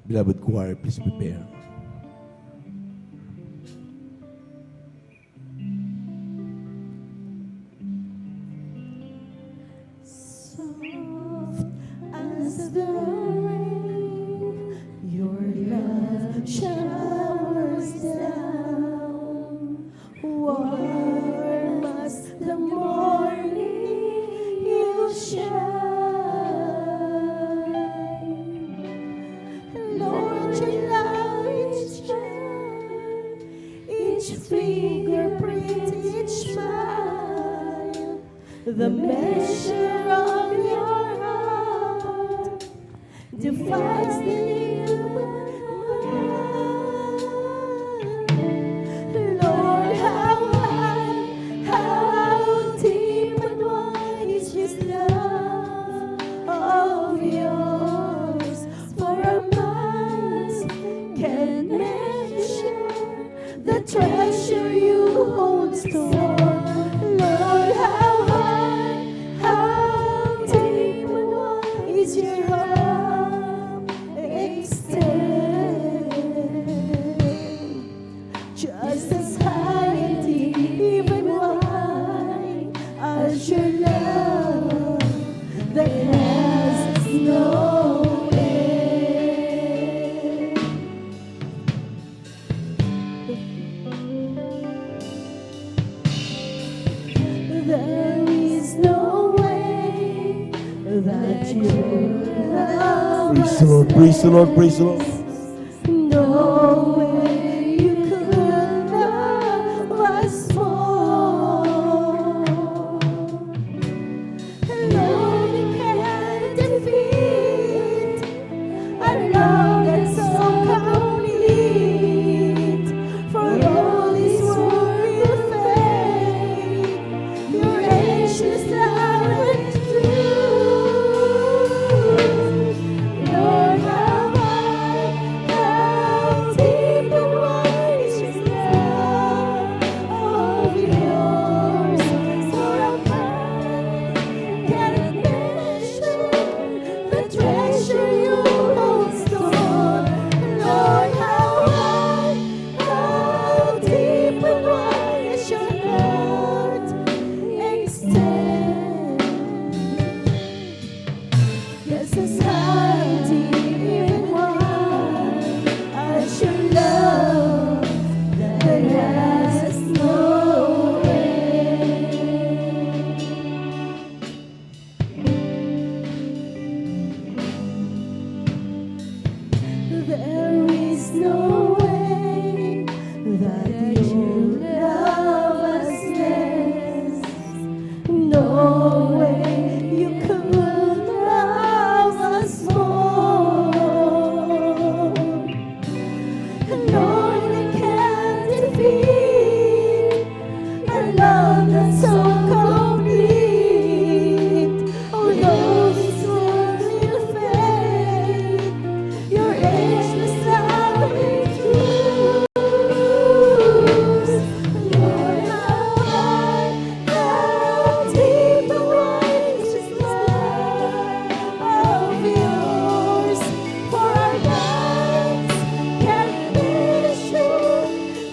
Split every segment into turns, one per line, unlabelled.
Beloved choir, please prepare.
Soft as the rain, your love showers down. Warm as the morning, you shine. Lord, your light shine. Each fingerprint, each smile, the measure of your heart defines the human mind. Lord, how high, how deep and wide is this love of yours, for our minds can measure the treasure you hold stored. Lord, how high, how deep and wide is your love extend? Just as high and deep and wide as your love that has no end. There is no way that you love
Praise the Lord, praise the Lord, praise the Lord.
no way you could love us more. Lord, we can't defeat a love that's so complete. For all this world will fade, your ageless love and truth. Lord, how high, how deep and wide is this love of yours? For our mind can't measure the treasure you hold stored. Lord, how high, how deep and wide is your heart extend? Yes, as high, deep and wide as your love that has no end. There is no way that you love us less. No way you could love us more. Lord, we can't defeat a love that's so complete. Although this world will fade, your ageless love will choose. Lord, how high, how deep and wide is this love of yours? For our minds can't measure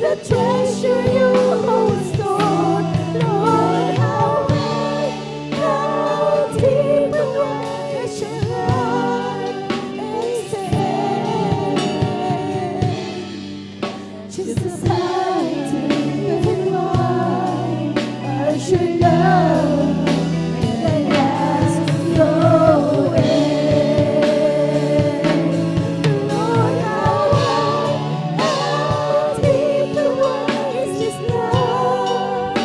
the treasure you hold stored. Lord, how high, how deep and wide is your love extend? Just as high, deep and wide as your love that has no end. Lord, how high, how deep and wide is this love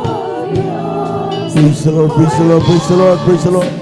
of yours?
Praise the Lord, praise the Lord, praise the Lord, praise the Lord.